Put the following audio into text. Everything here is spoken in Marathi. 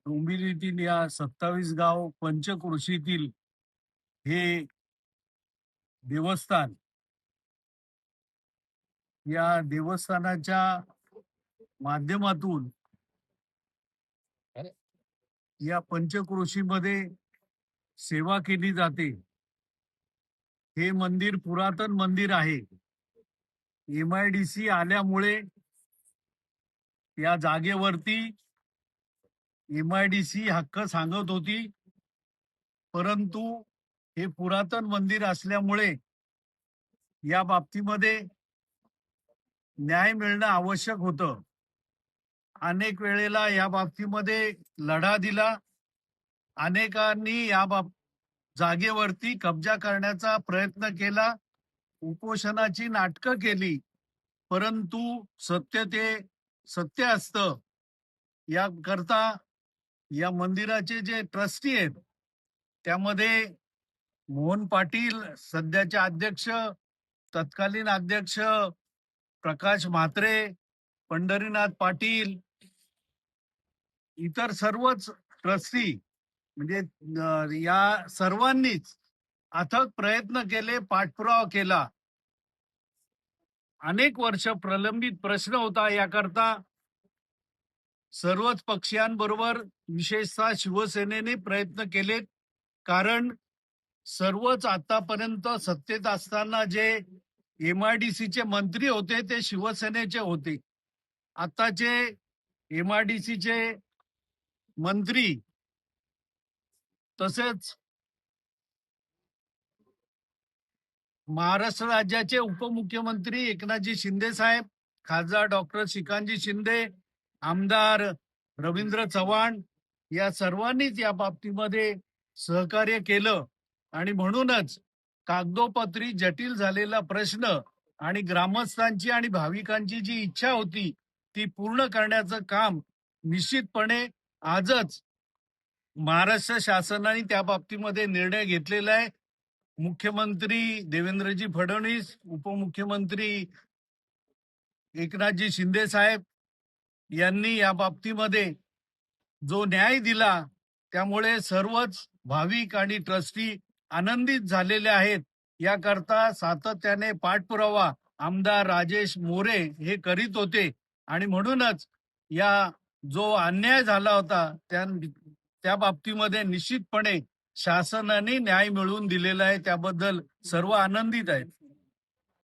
डोंबिवलीतील या 27 गाव पंचक्रोशीतील हे देवस्थान, या देवस्थानाच्या माध्यमातून या पंचक्रोशीमध्ये सेवा केली जाते. हे मंदिर पुरातन मंदिर आहे. MIDC आल्यामुळे या जागेवरती MIDC हक्क सांगत होती, परंतु हे पुरातन मंदिर असल्यामुळे या बाबतीमध्ये न्याय मिळणं आवश्यक होतं. अनेक वेळेला या बाबतीमध्ये लढा दिला. अनेकांनी या जागेवरती कब्जा करण्याचा प्रयत्न केला, उपोषणाची नाटकं केली, परंतु सत्य ते सत्य असतं. याकरता या मंदिराचे जे ट्रस्टी आहेत त्यामध्ये मोहन पाटील सध्याचे अध्यक्ष, तत्कालीन अध्यक्ष प्रकाश म्हात्रे, पंढरीनाथ पाटील, इतर सर्वच ट्रस्टी म्हणजे या सर्वांनीच अथक प्रयत्न केले, पाठपुरावा केला. अनेक वर्ष प्रलंबित प्रश्न होता. याकरता सर्वच पक्षांबरोबर विशेषतः शिवसेनेने प्रयत्न केले, कारण सर्वच आतापर्यंत सत्तेत असताना जे MIDCचे मंत्री होते ते शिवसेनेचे होते. आताचे MIDCचे मंत्री तसेच महाराष्ट्र राज्याचे उपमुख्यमंत्री एकनाथजी शिंदे साहेब, खासदार डॉक्टर श्रीकांतजी शिंदे, आमदार रवींद्र चव्हाण या सर्वांनीच या बाबतीमध्ये सहकार्य केलं. आणि म्हणूनच कागदोपत्री जटिल झालेला प्रश्न आणि ग्रामस्थांची आणि भाविकांची जी इच्छा होती ती पूर्ण करण्याचं काम निश्चितपणे आजच महाराष्ट्र शासनाने त्या बाबतीमध्ये निर्णय घेतलेला आहे. मुख्यमंत्री देवेंद्रजी फडणवीस, उपमुख्यमंत्री एकनाथजी शिंदे साहेब यांनी या बाबतीमध्ये जो न्याय दिला, त्यामुळे सर्वच भाविक आणि ट्रस्टी आनंदित झालेले आहेत. याकरता सातत्याने पाठपुरावा आमदार राजेश मोरे हे करीत होते आणि म्हणूनच या जो अन्याय झाला होता त्या बाबतीमध्ये निश्चितपणे शासनाने न्याय मिळवून दिलेला आहे. त्याबद्दल सर्व आनंदित आहेत.